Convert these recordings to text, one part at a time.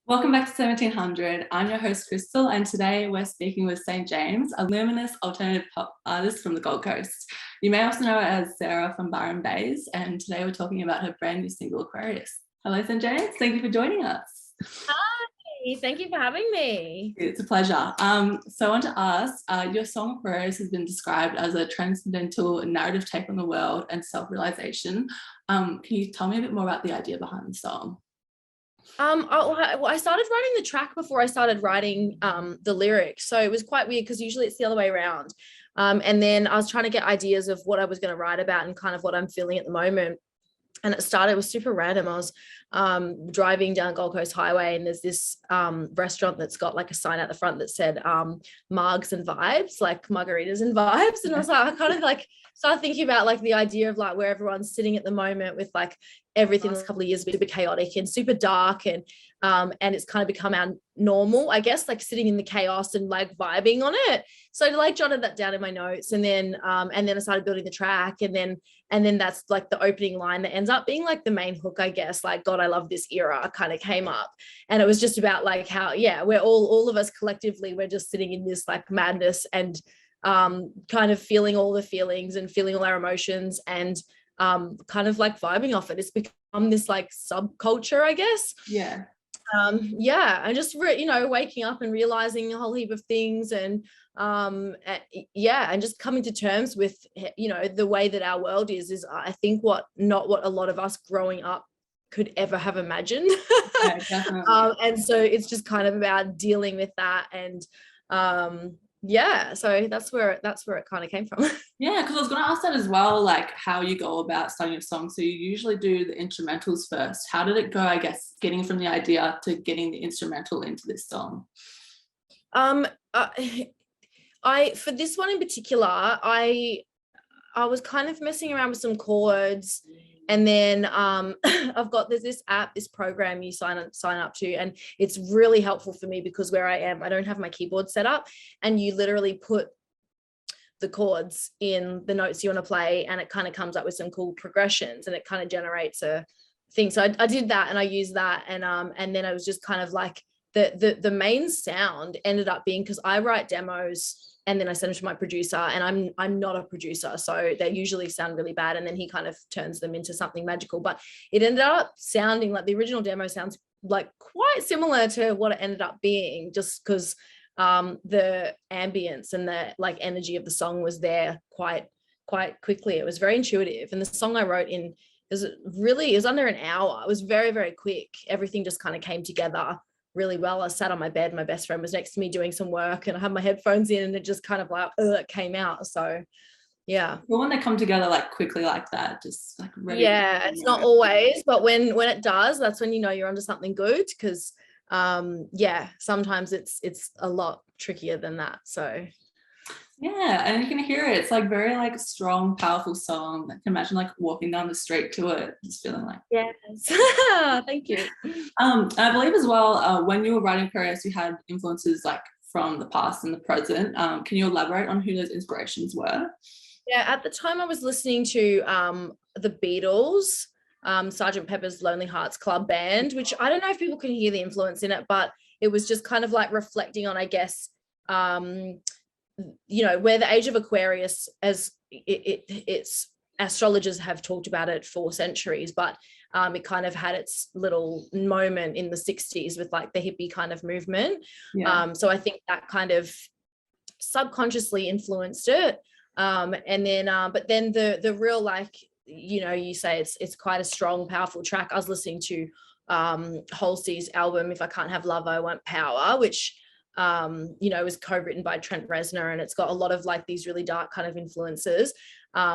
Welcome back to 1700. I'm your host, Crystal, and today we're speaking with St.James, a luminous alternative pop artist from the Gold Coast. You may also know her as Sarah from Byron Bays, and today we're talking about her brand new single, Aquarius. Hello, St.James. Thank you for joining us. Hi, thank you for having me. It's a pleasure. So I want to ask, your song Aquarius has been described as a transcendental narrative take on the world and self-realization. Can you tell me a bit more about the idea behind the song? I started writing the track before I started writing the lyrics, so it was quite weird because usually it's the other way around. And then I was trying to get ideas of what I was going to write about and kind of what I'm feeling at the moment. And it was super random. I was driving down Gold Coast Highway, and there's this restaurant that's got like a sign out the front that said margs and vibes, like margaritas and vibes. And I was like, I kind of like started thinking about like the idea of like where everyone's sitting at the moment with like everything this couple of years super chaotic and super dark, and it's kind of become our normal, I guess, like sitting in the chaos and like vibing on it. So I like jotted that down in my notes, and then I started building the track, and then that's like the opening line that ends up being like the main hook, I guess, like God, I love this era kind of came up. And it was just about like how, yeah, we're all of us collectively, we're just sitting in this like madness and kind of feeling all the feelings and feeling all our emotions and kind of like vibing off it. It's become this like subculture, I guess. Yeah. And just waking up and realizing a whole heap of things, and and just coming to terms with the way that our world is I think not what a lot of us growing up could ever have imagined. Yeah, definitely. And so it's just kind of about dealing with that, and so that's where it kind of came from. Yeah, because I was going to ask that as well, like how you go about starting a song. So you usually do the instrumentals first. How did it go, I guess, getting from the idea to getting the instrumental into this song? I for this one in particular, I was kind of messing around with some chords, and then there's this app, this program you sign up to, and it's really helpful for me because where I am, I don't have my keyboard set up, and you literally put the chords in the notes you want to play, and it kind of comes up with some cool progressions, and it kind of generates a thing. So I did that, and I used that, and then I was just kind of like the main sound ended up being, because I write demos and then I send them to my producer, and I'm not a producer, so they usually sound really bad, and then he kind of turns them into something magical. But it ended up sounding like the original demo sounds like quite similar to what it ended up being, just because the ambience and the like energy of the song was there quite quickly. It was very intuitive, and the song I wrote it was under an hour. It was very, very quick. Everything just kind of came together really well. I sat on my bed, my best friend was next to me doing some work, and I had my headphones in, and it just kind of like it came out. So yeah. Well, when they come together like quickly like that, just like ready. Yeah, it's not always, but when it does, that's when you know you're onto something good, because sometimes it's a lot trickier than that. So yeah, and you can hear it. It's like very like strong, powerful song. I can imagine like walking down the street to it, just feeling like. Yes. Thank you. I believe as well, when you were writing Aquarius, you had influences like from the past and the present. Can you elaborate on who those inspirations were? Yeah, at the time I was listening to the Beatles, Sgt. Pepper's Lonely Hearts Club Band, which I don't know if people can hear the influence in it, but it was just kind of like reflecting on, I guess, where the age of Aquarius, as it's astrologers have talked about it for centuries, but it kind of had its little moment in the 60s with like the hippie kind of movement. Yeah. So I think that kind of subconsciously influenced it. But then the real, like, you say it's quite a strong, powerful track. I was listening to Halsey's album, If I Can't Have Love, I Want Power, which was co-written by Trent Reznor, and it's got a lot of like these really dark kind of influences,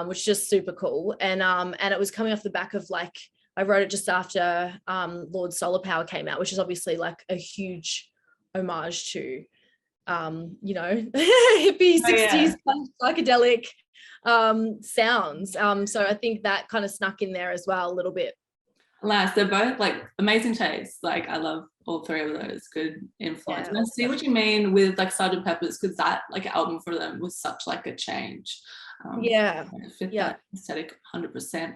which is just super cool. And it was coming off the back of like, I wrote it just after Lord Solar Power came out, which is obviously like a huge homage to hippie 60s psychedelic sounds. So I think that kind of snuck in there as well a little bit. Alas, they're both like amazing tastes. Like I love all three of those. Good influence. And I see what you mean with like Sgt. Pepper's, because that like album for them was such like a change. That aesthetic 100%.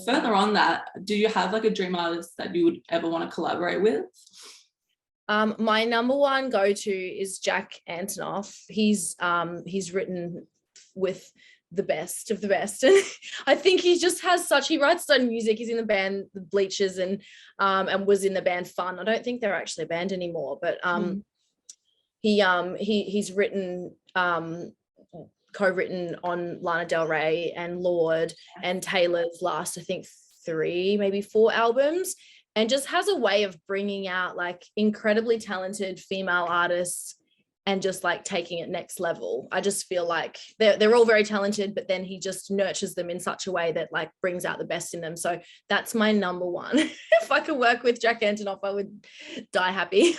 Further on that, do you have like a dream artist that you would ever want to collaborate with? My number one go-to is Jack Antonoff. He's written with the best of the best. And I think he just has he writes his own music. He's in the band The Bleachers and was in the band Fun. I don't think they're actually a band anymore, but he's written co-written on Lana Del Rey and Lorde and Taylor's last, I think 3, maybe 4 albums, and just has a way of bringing out like incredibly talented female artists and just like taking it next level. I just feel like they're all very talented, but then he just nurtures them in such a way that like brings out the best in them. So that's my number one. If I could work with Jack Antonoff, I would die happy.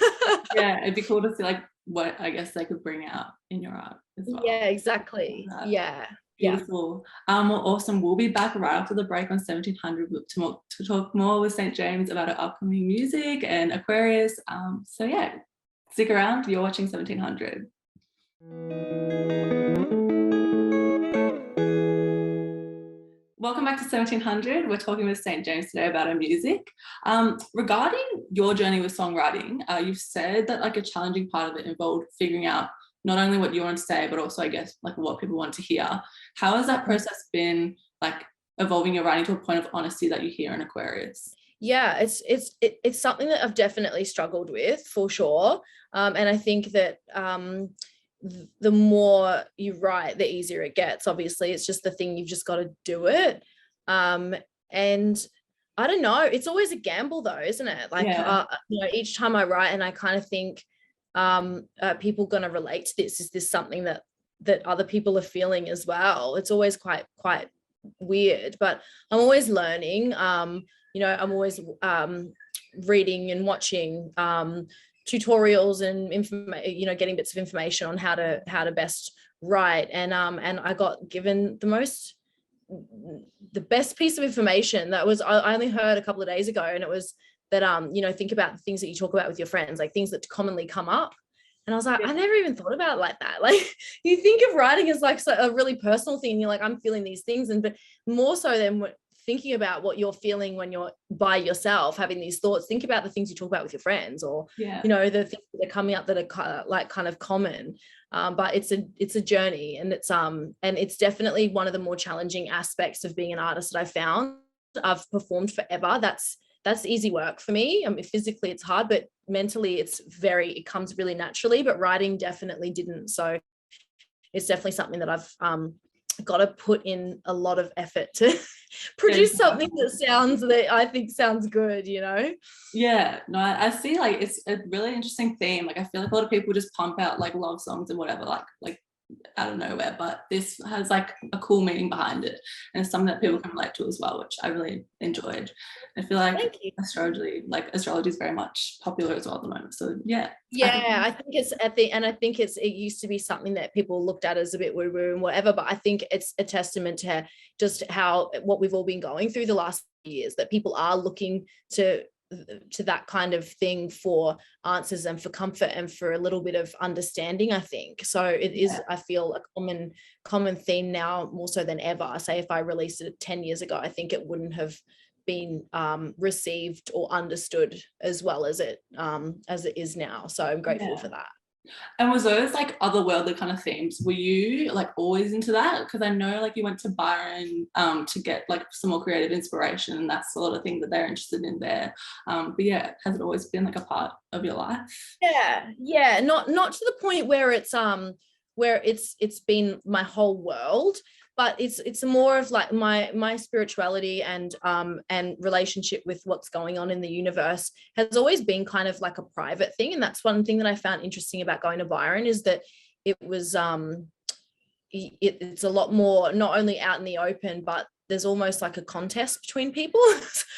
Yeah, it'd be cool to see like what I guess they could bring out in your art as well. Yeah, exactly. Yeah. Beautiful. Well, awesome. We'll be back right after the break on 1700 to talk more with St. James about our upcoming music and Aquarius. So yeah, stick around. You're watching 1700. Welcome back to 1700. We're talking with St. James today about our music. Regarding your journey with songwriting, you've said that like a challenging part of it involved figuring out not only what you want to say, but also I guess like what people want to hear. How has that process been like evolving your writing to a point of honesty that you hear in Aquarius? Yeah, it's something that I've definitely struggled with for sure. And I think that the more you write, the easier it gets. Obviously, it's just the thing, you've just got to do it. And I don't know, it's always a gamble though, isn't it? Like, each time I write and I kind of think, people going to relate to this? Is this something that other people are feeling as well? It's always quite weird, but I'm always learning. I'm always reading and watching tutorials and getting bits of information on how to best write. And I got given the best piece of information that was I only heard a couple of days ago, and it was that think about the things that you talk about with your friends, like things that commonly come up. And I was like, I never even thought about it like that. Like, you think of writing as like a really personal thing. You're like, I'm feeling these things, but more so than thinking about what you're feeling when you're by yourself having these thoughts, think about the things you talk about with your friends, or the things that are coming up that are kind of common. But it's a journey, and it's definitely one of the more challenging aspects of being an artist that I've found. I've performed forever. That's easy work for me. I mean, physically it's hard, but mentally it comes really naturally, but writing definitely didn't. So it's definitely something that I've got to put in a lot of effort to produce something that I think sounds good, Yeah, no, I see, like, it's a really interesting theme. Like, I feel like a lot of people just pump out like love songs and whatever, like out of nowhere, but this has like a cool meaning behind it, and it's something that people can relate to as well, which I really enjoyed. I feel like astrology is very much popular as well at the moment. So I think it's it used to be something that people looked at as a bit woo-woo and whatever, but I think it's a testament to just what we've all been going through the last years, that people are looking to that kind of thing for answers and for comfort and for a little bit of understanding, I think. So it is, I feel, a common theme now more so than ever. I say if I released it 10 years ago, I think it wouldn't have been received or understood as well as it is now. So I'm grateful for that. And was those like otherworldly kind of themes, were you like always into that? Because I know like you went to Byron to get like some more creative inspiration, and that's a lot of things that they're interested in there. But has it always been like a part of your life? Not to the point where it's been my whole world, but it's more of like my spirituality and relationship with what's going on in the universe has always been kind of like a private thing. And that's one thing that I found interesting about going to Byron, is that it was it's a lot more not only out in the open, but there's almost like a contest between people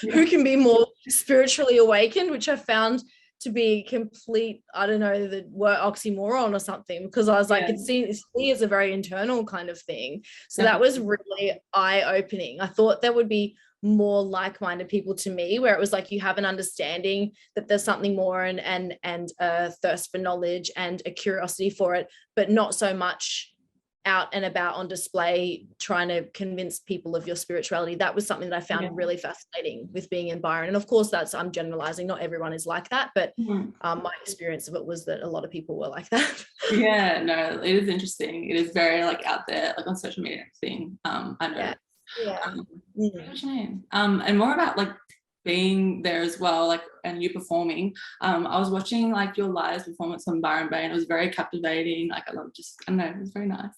who can be more spiritually awakened, which I found to be complete, I don't know, the word oxymoron or something, because I was like, it's seen as a very internal kind of thing. So that was really eye-opening. I thought there would be more like-minded people to me, where it was like you have an understanding that there's something more and a thirst for knowledge and a curiosity for it, but not so much out and about on display, trying to convince people of your spirituality. That was something that I found really fascinating with being in Byron. And of course, I'm generalizing, not everyone is like that, but my experience of it was that a lot of people were like that. Yeah, no, it is interesting. It is very like out there, like on social media and everything. I know. What's your name? And more about like being there as well, like, and you performing. I was watching like your live performance on Byron Bay, and it was very captivating. Like, I don't know, it was very nice.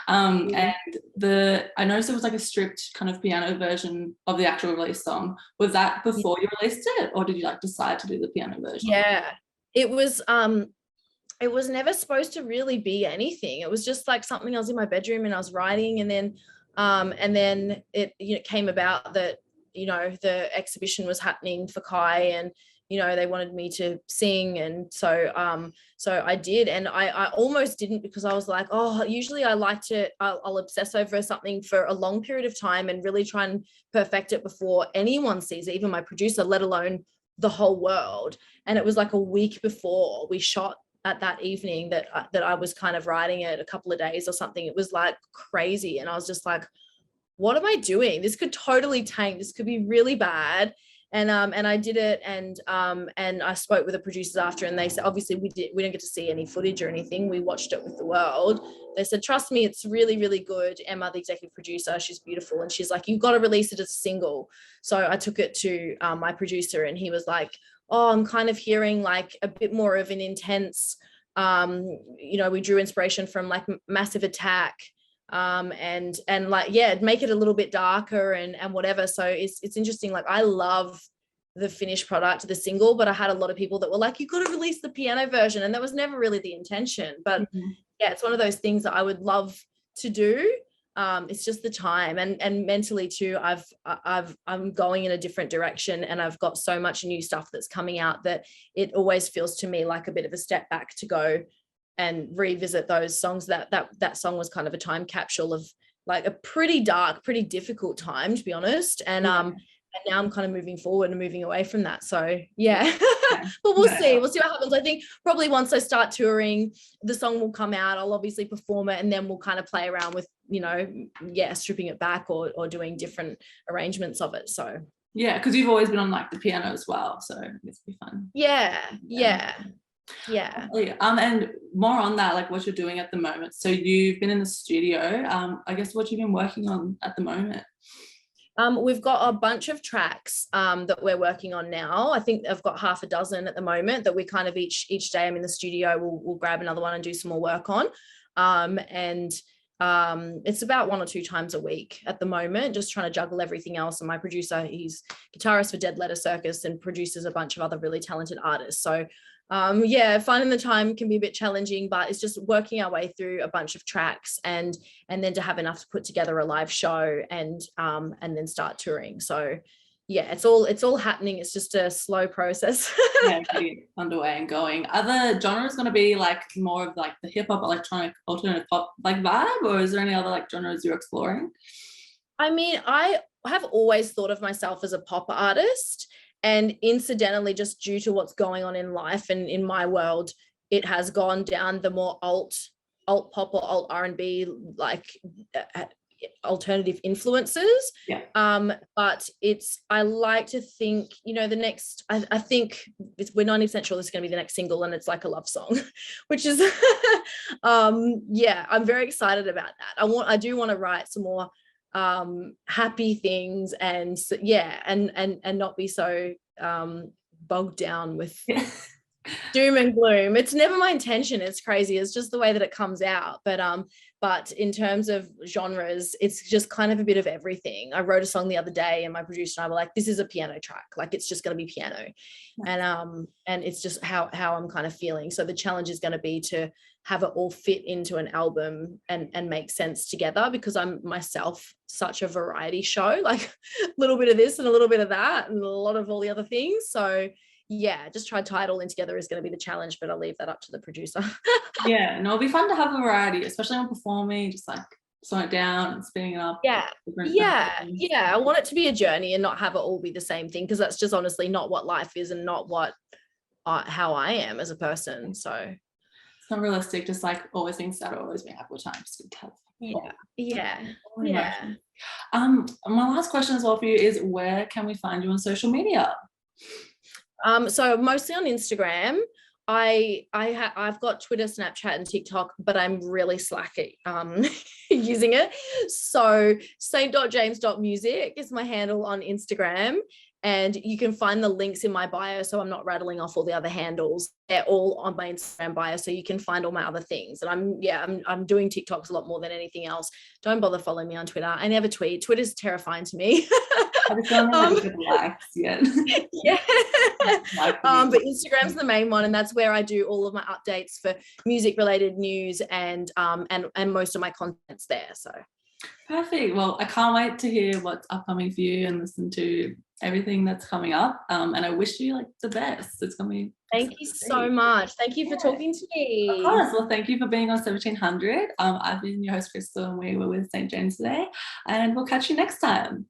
And I noticed it was like a stripped kind of piano version of the actual release song. Was that before you released it, or did you like decide to do the piano version? Yeah, it was never supposed to really be anything. It was just like something I was in my bedroom and I was writing, and then it came about that the exhibition was happening for Kai, and they wanted me to sing, and so I did, and I almost didn't, because I was like, oh, usually I'll obsess over something for a long period of time and really try and perfect it before anyone sees it, even my producer, let alone the whole world. And it was like a week before we shot at that evening that I was kind of writing it, a couple of days or something. It was like crazy, and I was just like, what am I doing? This could totally tank. This could be really bad. And I did it, and I spoke with the producers after, and they said, obviously we didn't get to see any footage or anything. We watched it with the world. They said, trust me, it's really, really good. Emma, the executive producer, she's beautiful, and she's like, you've got to release it as a single. So I took it to my producer, and he was like, oh, I'm kind of hearing like a bit more of an intense, we drew inspiration from like Massive Attack, and like, make it a little bit darker and whatever. So it's interesting. Like, I love the finished product, the single, but I had a lot of people that were like, you've got to release the piano version, and that was never really the intention. But it's one of those things that I would love to do. It's just the time, and mentally too, I'm going in a different direction, and I've got so much new stuff that's coming out that it always feels to me like a bit of a step back to go and revisit those songs. That song was kind of a time capsule of like a pretty dark, pretty difficult time, to be honest. And now I'm kind of moving forward and moving away from that. So but we'll see what happens. I think probably once I start touring, the song will come out. I'll obviously perform it, and then we'll kind of play around with, stripping it back or doing different arrangements of it. So because you've always been on like the piano as well, so it's be fun. And more on that, like what you're doing at the moment. So you've been in the studio. I guess what you've been working on at the moment. We've got a bunch of tracks that we're working on now. I think I've got half a dozen at the moment that we kind of each day I'm in the studio, we'll grab another one and do some more work on. It's about 1 or 2 times a week at the moment, just trying to juggle everything else. And my producer, he's guitarist for Dead Letter Circus and produces a bunch of other really talented artists. So finding the time can be a bit challenging, but it's just working our way through a bunch of tracks and then to have enough to put together a live show and then start touring. So it's all happening. It's just a slow process. Getting underway and going. Are the genres going to be like more of like the hip hop, electronic, alternative pop like vibe, or is there any other like genres you're exploring? I mean, I have always thought of myself as a pop artist. And incidentally, just due to what's going on in life and in my world, it has gone down the more alt pop or alt R&B, like alternative influences. But I like to think, the next, I think we're 90% sure this is going to be the next single, and it's like a love song, which is I'm very excited about that. I do want to write some more happy things and not be so bogged down with doom and gloom. It's never my intention. It's crazy. It's just the way that it comes out. But in terms of genres, it's just kind of a bit of everything. I wrote a song the other day, and my producer and I were like, this is a piano track. Like, it's just going to be piano. And it's just how I'm kind of feeling. So the challenge is going to be to have it all fit into an album and make sense together, because I'm myself such a variety show, like a little bit of this and a little bit of that and a lot of all the other things. So just try to tie it all in together is going to be the challenge, but I'll leave that up to the producer. And it'll be fun to have a variety, especially when performing, just like slowing it down and spinning it up. I want it to be a journey and not have it all be the same thing, because that's just honestly not what life is and not what how I am as a person. So not realistic, just like always being sad or always being happy all the time. Just good to have Yeah. My last question as well for you is, where can we find you on social media? So mostly on Instagram. I've got Twitter, Snapchat, and TikTok, but I'm really slack at using it. So st.James.music is my handle on Instagram, and you can find the links in my bio. So I'm not rattling off all the other handles. They're all on my Instagram bio, so you can find all my other things. And I'm doing TikToks a lot more than anything else. Don't bother following me on Twitter. I never tweet. Twitter's terrifying to me. I just don't know if it likes yet. Yeah. But Instagram's the main one, and that's where I do all of my updates for music related news, and most of my content's there. So perfect. Well, I can't wait to hear what's upcoming for you and listen to everything that's coming up. And I wish you like the best. It's gonna be thank you so much. Thank you for talking to me. Of course. Well, thank you for being on 1700. I've been your host, Crystal, and we were with St. James today, and we'll catch you next time.